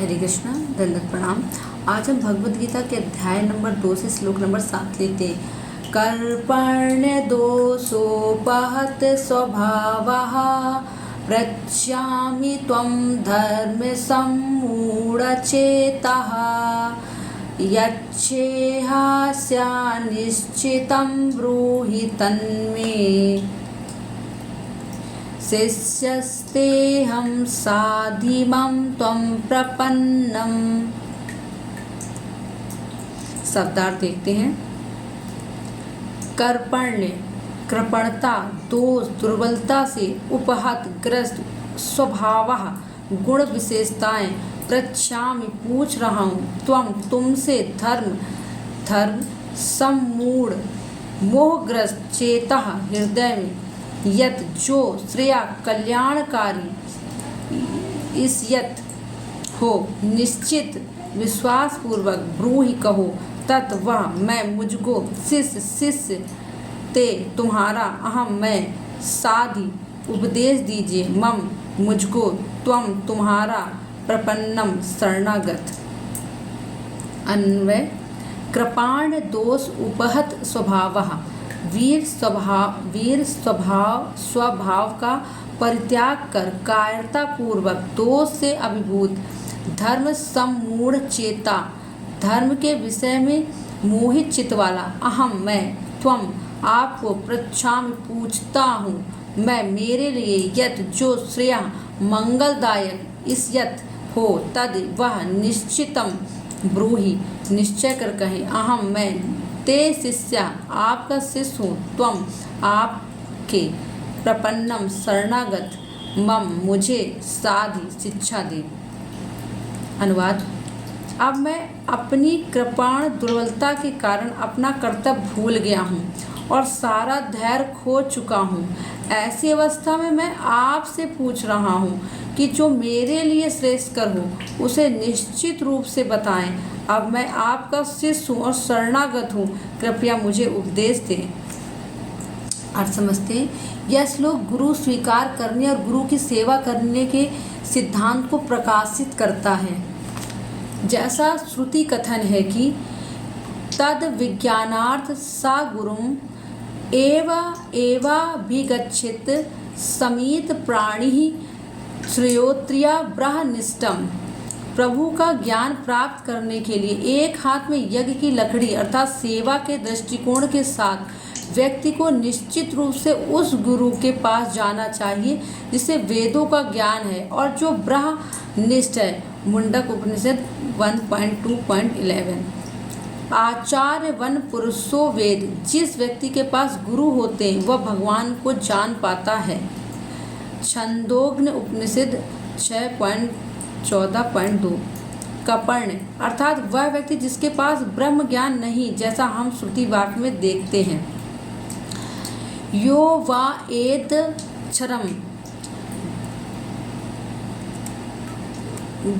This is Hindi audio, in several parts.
हरे कृष्णा, दंडवत प्रणाम। आज हम भगवद गीता के अध्याय नंबर 2 से श्लोक नंबर 7 लेते हैं। कर्पण्य दोषोपहत स्वभावः पृच्छामि त्वं धर्म सम्मूढचेतः यच्छेहास्यानिश्चितं ब्रूहि तन्मे शिष्यस्तेऽहं साधिमं त्वं प्रपन्नम्। शब्दार्थ देखते हैं। कर्पण्य कृपणता, दोष, दुर्बलता से उपहत ग्रस्त, स्वभावः गुण विशेषताएं, पृच्छामि पूछ रहा हूँ, त्वं तुमसे, धर्म सम्मूढ़ मोहग्रस्त, चेतः हृदय में, यत जो, श्रेया कल्याणकारी, इस यत हो, निश्चित विश्वासपूर्वक, ब्रूहि कहो, तत् वह, मैं, मुझको, शिष्य ते तुम्हारा, अहम मैं, साधि उपदेश दीजिए, मम मुझको, त्वम तुम्हारा, प्रपन्नम शरणागत। अन्वय। कृपाण दोष उपहत स्वभावः, वीर स्वभाव का परित्याग कर कायरता पूर्वक दोष से अभिभूत, धर्म सम्मूढ़ चेता, धर्म के विषय में मोहित चित्त वाला, अहम मैं, त्वम आपको, पृच्छामि पूछता हूँ, मैं, मेरे लिए, यत जो, श्रेय मंगलदायक, इस यत हो, तद वह, निश्चितम ब्रूहि निश्चय कर कहें, अहम मैं, ते शिष्य आपका शिष्य हूँ, त्वम आपके, प्रपन्नम शरणागत, मम मुझे, साधि शिक्षा दे। अनुवाद। अब मैं अपनी कृपाण दुर्बलता के कारण अपना कर्तव्य भूल गया हूँ और सारा धैर्य खो चुका हूँ। ऐसी अवस्था में मैं आपसे पूछ रहा हूँ कि जो मेरे लिए श्रेष्ठकर हो उसे निश्चित रूप से बताएं। अब मैं आपका शिष्य हूँ और शरणागत हूँ, कृपया मुझे उपदेश दें। अर्थ समझते हैं। यह श्लोक गुरु स्वीकार करने और गुरु की सेवा करने के सिद्धांत को प्रकाशित करता है। जैसा श्रुति कथन है कि तद विज्ञानार्थ सा गुरुम एवाभिगच्छेत समीत प्राणि श्रेयोत्रिया ब्रह्मनिष्ठम। प्रभु का ज्ञान प्राप्त करने के लिए एक हाथ में यज्ञ की लकड़ी अर्थात सेवा के दृष्टिकोण के साथ व्यक्ति को निश्चित रूप से उस गुरु के पास जाना चाहिए जिसे वेदों का ज्ञान है और जो ब्रह्मनिष्ठ है। मुंडक उपनिषद 1.2.11। आचार्य वन पुरुषो वेद। जिस व्यक्ति के पास गुरु होते हैं वह भगवान को जान पाता है। छंदोग्न उपनिषद 6.14.2। कपर्ण अर्थात वह व्यक्ति जिसके पास ब्रह्म ज्ञान नहीं, जैसा हम श्रुति वाक्य में देखते हैं। यो वा एद क्षरम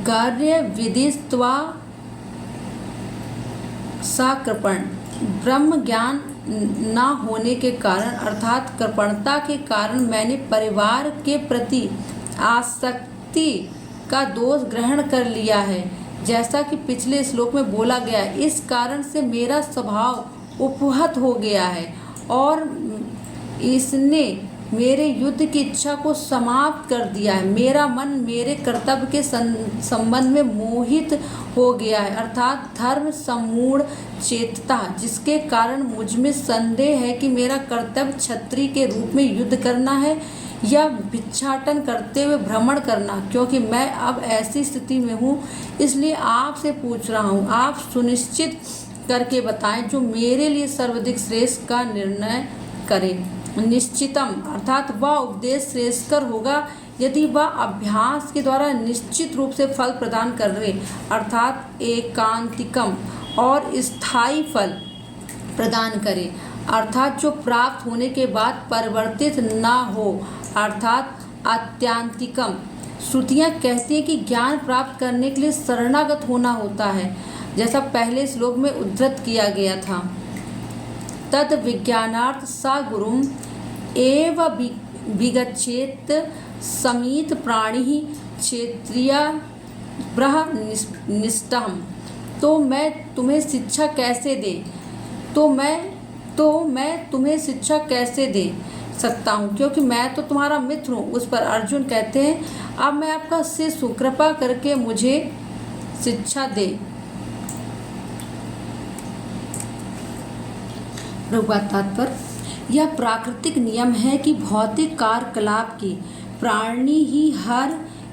गार्य विदित्वा सा कृपण। ब्रह्म ज्ञान न होने के कारण अर्थात कृपणता के कारण मैंने परिवार के प्रति आसक्ति का दोष ग्रहण कर लिया है, जैसा कि पिछले श्लोक में बोला गया। इस कारण से मेरा स्वभाव उपहत हो गया है और इसने मेरे युद्ध की इच्छा को समाप्त कर दिया है। मेरा मन मेरे कर्तव्य के संबंध में मोहित हो गया है अर्थात धर्म सम्मूढ़ चेतता, जिसके कारण मुझ में संदेह है कि मेरा कर्तव्य क्षत्रिय के रूप में युद्ध करना है या भिक्षाटन करते हुए भ्रमण करना, क्योंकि मैं अब ऐसी स्थिति में हूँ। इसलिए आपसे पूछ रहा हूँ, आप सुनिश्चित करके बताएं जो मेरे लिए सर्वाधिक श्रेष्ठ का निर्णय करें। निश्चितम अर्थात वह उपदेश श्रेष्ठकर होगा यदि वह अभ्यास के द्वारा निश्चित रूप से फल प्रदान कर रहे अर्थात एकांतिकम और स्थायी फल प्रदान करे अर्थात जो प्राप्त होने के बाद परिवर्तित ना हो अर्थात आत्यांतिकम। श्रुतियाँ कहती हैं कि ज्ञान प्राप्त करने के लिए शरणागत होना होता है, जैसा पहले श्लोक में उद्धृत किया गया था। तद विज्ञानार्थ सा गुरुम एव विगच्छेत समीत प्राणि क्षेत्रिया ब्रह्मनिष्ठम्, तो मैं तुम्हें शिक्षा कैसे दे तुम्हें शिक्षा कैसे दे सकता हूँ, क्योंकि मैं तो तुम्हारा मित्र हूँ। उस पर अर्जुन कहते हैं, अब मैं आपका शिष्य हूँ, कृपा करके मुझे शिक्षा दे। प्रभुपाद तात्पर्य, यह प्राकृतिक नियम है कि भौतिक कार्यकलाप की प्राणी ही हर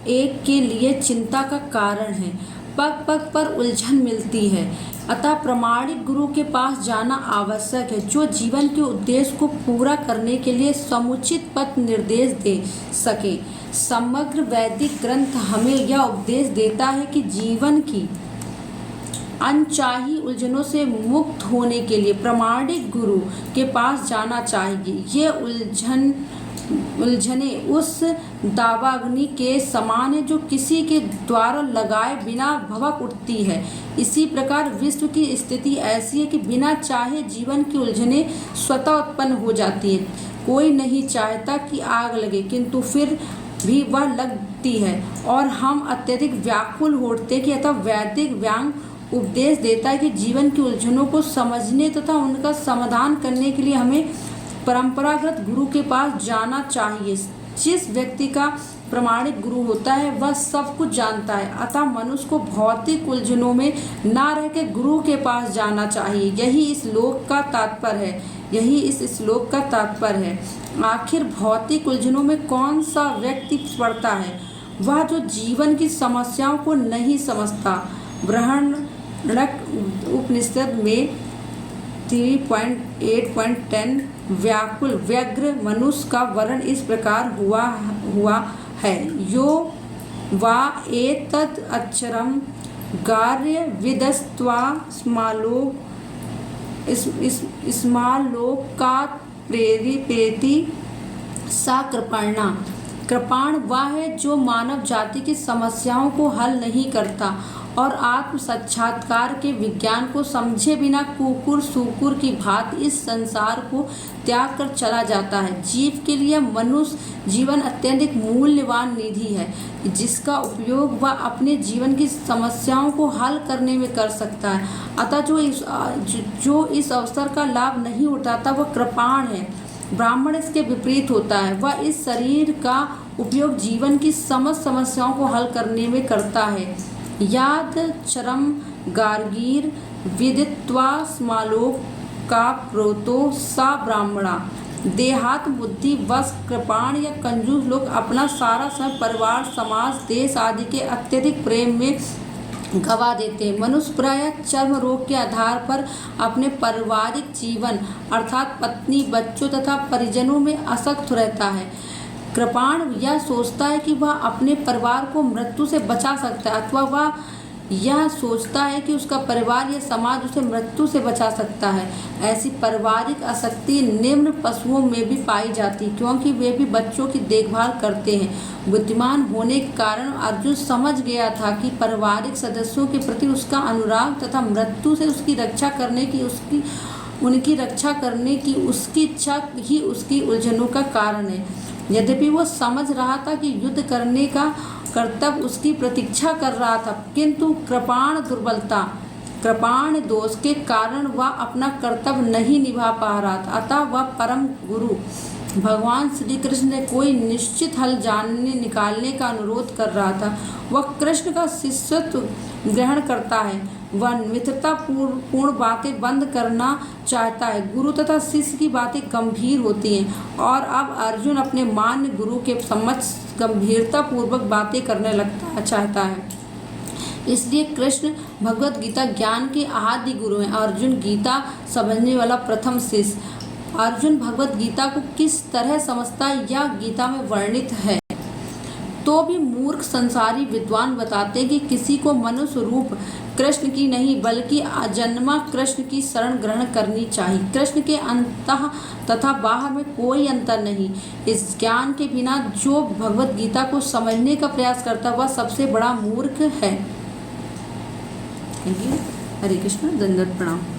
एक के लिए चिंता का कारण है। पग पग पर उलझन मिलती है, अतः प्रामाणिक गुरु के पास जाना आवश्यक है, जो जीवन के उद्देश्य को पूरा करने के लिए समुचित पथ निर्देश दे सके। समग्र वैदिक ग्रंथ हमें यह उपदेश देता है कि जीवन की अनचाही उलझनों से मुक्त होने के लिए प्रामाणिक गुरु के पास जाना चाहिए। ये उलझने उस दावाग्नि के समान है जो किसी के द्वारा लगाए बिना भभक उठती है। इसी प्रकार विश्व की स्थिति ऐसी है कि बिना चाहे जीवन की उलझने स्वतः उत्पन्न हो जाती है। कोई नहीं चाहता कि आग लगे, किंतु फिर भी वह लगती है और हम अत्यधिक व्याकुल होते कि अतः वैदिक व्यंग उपदेश देता है कि जीवन की उलझनों को समझने तथा उनका समाधान करने के लिए हमें परंपरागत गुरु के पास जाना चाहिए। जिस व्यक्ति का प्रामाणिक गुरु होता है वह सब कुछ जानता है, अतः मनुष्य को भौतिक उलझनों में ना रह के गुरु के पास जाना चाहिए। यही इस श्लोक का तात्पर्य है। आखिर भौतिक उलझनों में कौन सा व्यक्ति पड़ता है? वह जो जीवन की समस्याओं को नहीं समझता। बृहदारण्यक उपनिषद में 3.8.10 व्याकुल व्यग्र मनुष्य का वर्णन इस प्रकार हुआ है। यो वा एतद् अक्षरं गार्य विदस्त्वा स्मालोकात् प्रेति सा कृपाणा। कृपाण वह है जो मानव जाति की समस्याओं को हल नहीं करता और आत्म साक्षात्कार के विज्ञान को समझे बिना कुकुर सूकुर की भांति इस संसार को त्याग कर चला जाता है। जीव के लिए मनुष्य जीवन अत्यधिक मूल्यवान निधि है, जिसका उपयोग वह अपने जीवन की समस्याओं को हल करने में कर सकता है। अतः जो इस अवसर का लाभ नहीं उठाता वह कृपाण है। ब्राह्मण इसके विपरीत होता है, वह इस शरीर का उपयोग जीवन की समस्त समस्याओं को हल करने में करता है। याद चरम गार्गीर विदित्वा स्मालोक का प्रोतो सा ब्राह्मणा। देहात बुद्धि वश कृपाण या कंजूस लोग अपना सारा समय परिवार समाज देश आदि के अत्यधिक प्रेम में गवा देते हैं। मनुष्य प्रायः चर्म रोग के आधार पर अपने पारिवारिक जीवन अर्थात पत्नी बच्चों तथा परिजनों में आसक्त रहता है। कृपाण यह सोचता है कि वह अपने परिवार को मृत्यु से बचा सकता है, अथवा वह यह सोचता है कि उसका परिवार या समाज उसे मृत्यु से बचा सकता है। ऐसी पारिवारिक आसक्ति निम्न पशुओं में भी पाई जाती, क्योंकि वे भी बच्चों की देखभाल करते हैं। बुद्धिमान होने के कारण अर्जुन समझ गया था कि पारिवारिक सदस्यों के प्रति उसका अनुराग तथा मृत्यु से उनकी रक्षा करने की उसकी इच्छा ही उसकी उलझनों का कारण है। यद्यपि वो समझ रहा था कि युद्ध करने का कर्तव्य उसकी प्रतीक्षा कर रहा था, किंतु कृपाण दोष के कारण वह अपना कर्तव्य नहीं निभा पा रहा था। अतः वह परम गुरु भगवान श्री कृष्ण ने कोई निश्चित हल निकालने का अनुरोध कर रहा था। वह कृष्ण का शिष्यत्व ग्रहण करता है, वह मित्रता पूर्ण बातें बंद करना चाहता है। गुरु तथा शिष्य की बातें गंभीर होती हैं और अब अर्जुन अपने मान्य गुरु के समक्ष गंभीरता पूर्वक बातें करने चाहता है। इसलिए कृष्ण भगवत गीता ज्ञान के आदि गुरु हैं, अर्जुन गीता समझने वाला प्रथम शिष्य। अर्जुन भगवत गीता को किस तरह समझता है यह गीता में वर्णित है। तो भी मूर्ख संसारी विद्वान बताते कि किसी को मनुष्य रूप कृष्ण की नहीं बल्कि अजन्मा कृष्ण की शरण ग्रहण करनी चाहिए। कृष्ण के अंतः तथा बाहर में कोई अंतर नहीं। इस ज्ञान के बिना जो भगवत गीता को समझने का प्रयास करता वह सबसे बड़ा मूर्ख है। हरे कृष्ण, दंडवत प्रणाम।